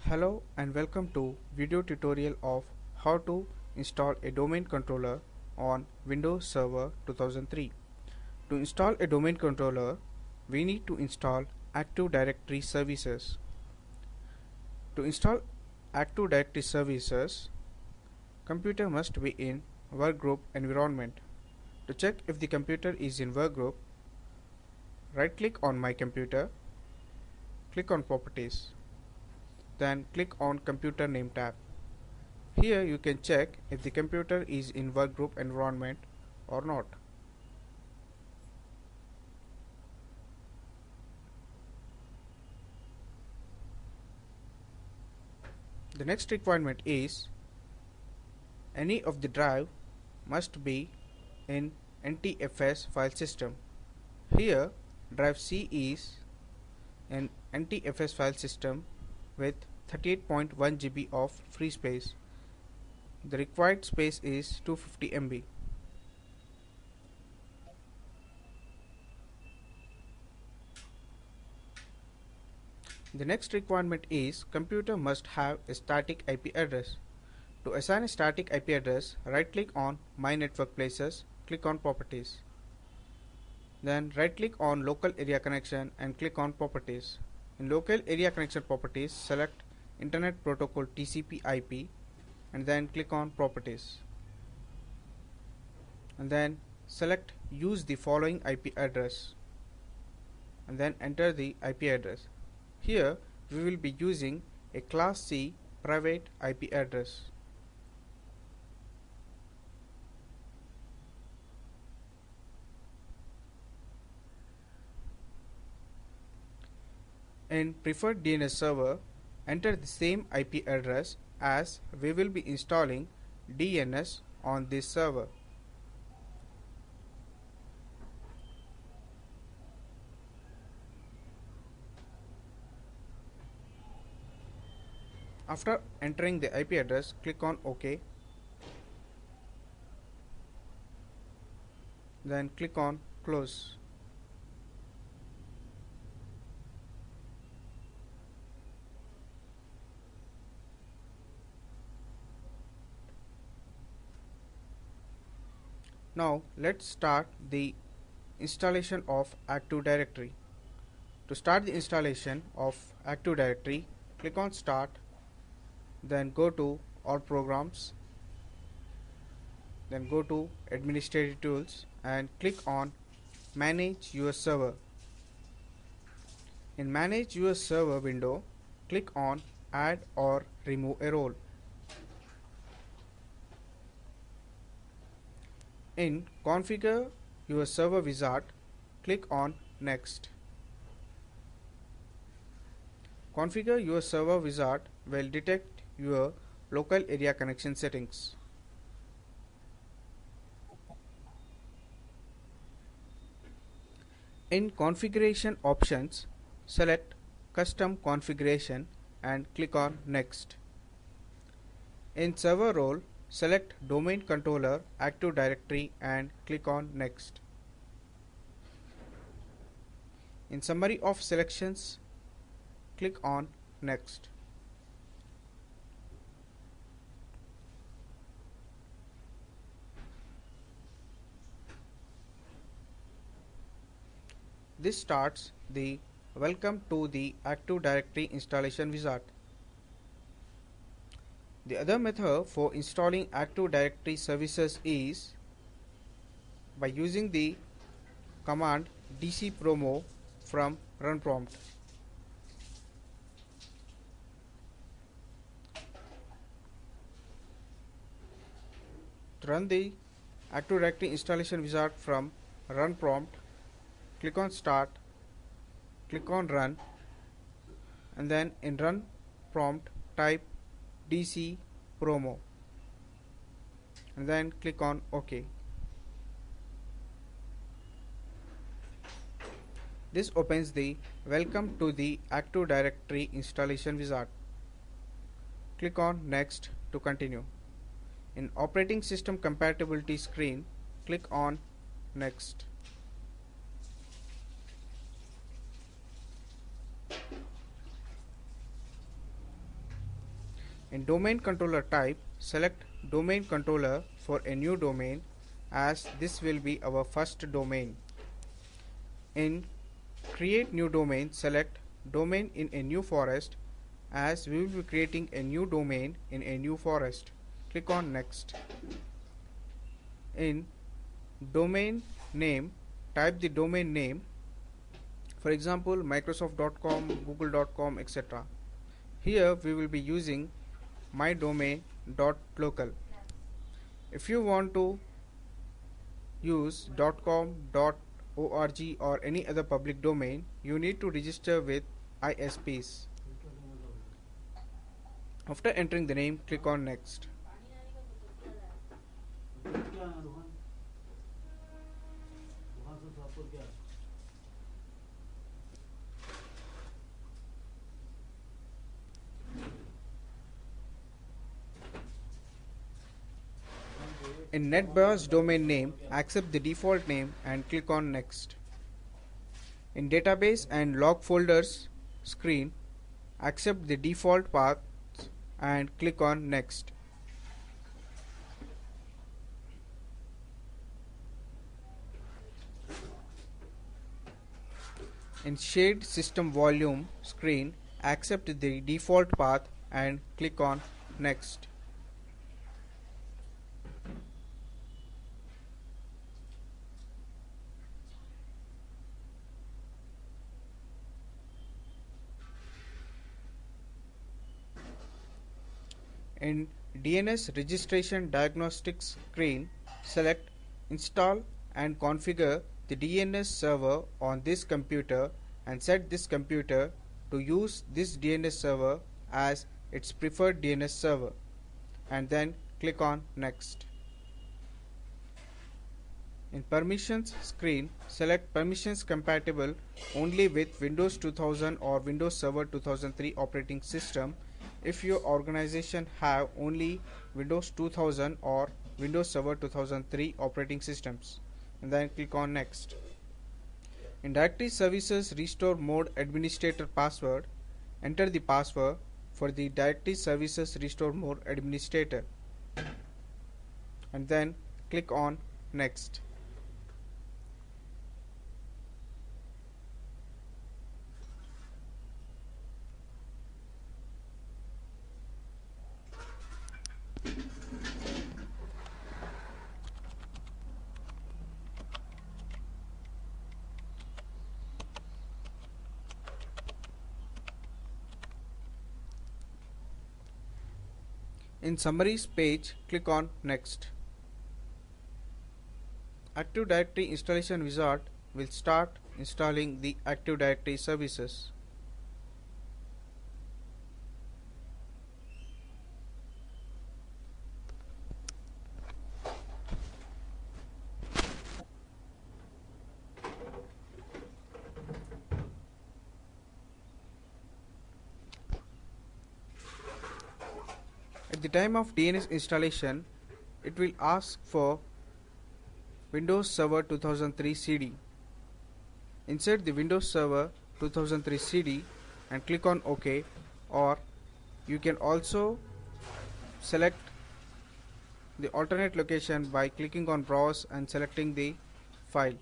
Hello and welcome to video tutorial of how to install a domain controller on Windows Server 2003. To install a domain controller, we need to install Active Directory services. To install Active Directory services, computer must be in workgroup environment. To check if the computer is in workgroup, right click on My Computer, click on Properties, then click on Computer Name tab. Here you can check if the computer is in workgroup environment or not. The next requirement is any of the drive must be in NTFS file system. Here drive C is an NTFS file system with 38.1 GB of free space. The required space is 250 MB. The next requirement is computer must have a static IP address. To assign a static IP address, right click on My Network Places, click on Properties. Then right click on Local Area Connection and click on Properties. In Local Area Connection Properties, select Internet Protocol TCP IP and then click on Properties. And then select Use the following IP address and then enter the IP address. Here we will be using a Class C private IP address. In preferred DNS server, enter the same IP address as we will be installing DNS on this server. After entering the IP address, click on OK. Then click on Close. Now let's start the installation of Active Directory. To start the installation of Active Directory, click on Start, then go to All Programs, then go to Administrative Tools and click on Manage Your Server. In Manage Your Server window, click on Add or Remove a Role. In Configure Your Server Wizard, click on Next. Configure Your Server Wizard will detect your local area connection settings. In Configuration Options, select Custom Configuration and click on Next. In Server Role, select Domain Controller Active Directory and click on Next. In Summary of Selections, click on Next. This starts the Welcome to the Active Directory installation wizard. The other method for installing Active Directory services is by using the command dcpromo from run prompt. To run the Active Directory installation wizard from run prompt, click on Start, click on Run, and then in run prompt type DC promo and then click on OK. This opens the Welcome to the Active Directory installation wizard. Click on Next to continue. In Operating System Compatibility screen, click on Next. In domain controller type, select domain controller for a new domain, as this will be our first domain. In create new domain, select domain in a new forest, as we will be creating a new domain in a new forest. Click on next. In domain name, type the domain name, for example microsoft.com, google.com, etc. Here we will be using mydomain.local. If you want to use .com, .org or any other public domain, you need to register with ISPs. After entering the name, click on next. In NetBIOS domain name, accept the default name and click on next. In database and log folders screen, accept the default path and click on next. In shared system volume screen, accept the default path and click on next. In DNS registration diagnostics screen, select install and configure the DNS server on this computer and set this computer to use this DNS server as its preferred DNS server, and then click on next. In permissions screen, select permissions compatible only with Windows 2000 or Windows Server 2003 operating system if your organization have only Windows 2000 or Windows Server 2003 operating systems, and then click on next. In directory services restore mode administrator password, enter the password for the directory services restore mode administrator, and then click on next. In summaries page, click on next. Active Directory installation wizard will start installing the Active Directory services. At the time of DNS installation, it will ask for Windows Server 2003 CD. Insert the Windows Server 2003 CD and click on OK, or you can also select the alternate location by clicking on Browse and selecting the file.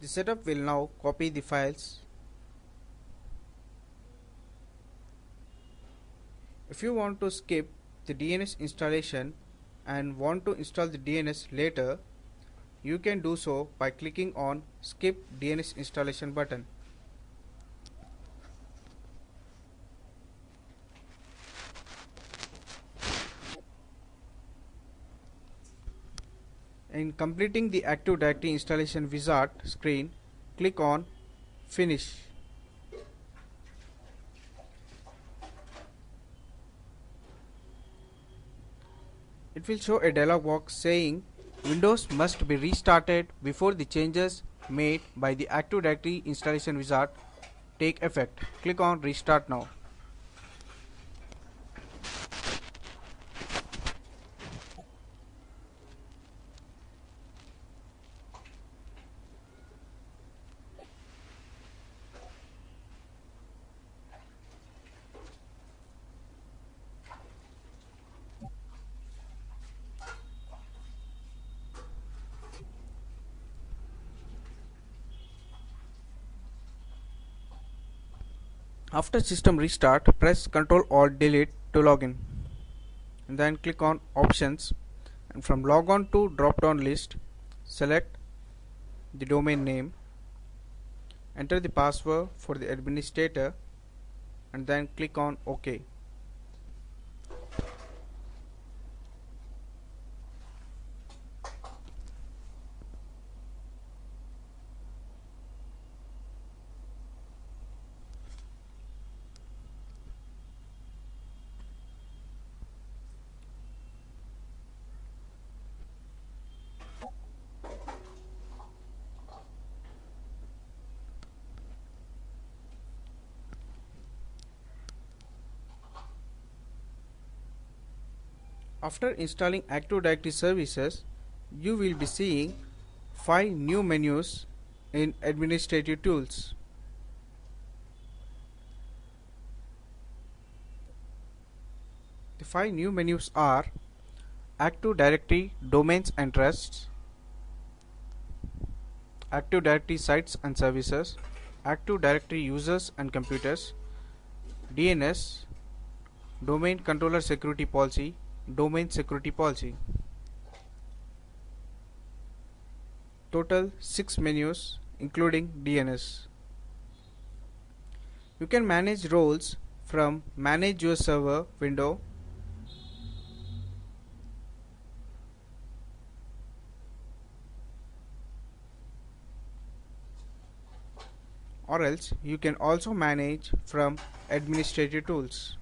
The setup will now copy the files. If you want to skip the DNS installation and want to install the DNS later, you can do so by clicking on Skip DNS Installation button. In completing the Active Directory installation wizard screen, click on Finish. It will show a dialog box saying Windows must be restarted before the changes made by the Active Directory installation wizard take effect. Click on Restart now. After system restart, press Ctrl Alt Delete to login. And then click on Options, and from Logon to drop down list, select the domain name, enter the password for the administrator, and then click on OK. After installing Active Directory services, you will be seeing 5 new menus in Administrative Tools. The 5 new menus are Active Directory Domains and Trusts, Active Directory Sites and Services, Active Directory Users and Computers, DNS, Domain Controller Security Policy, Domain Security Policy. Total 6 menus including DNS. You can manage roles from Manage Your Server window, or else you can also manage from Administrative Tools.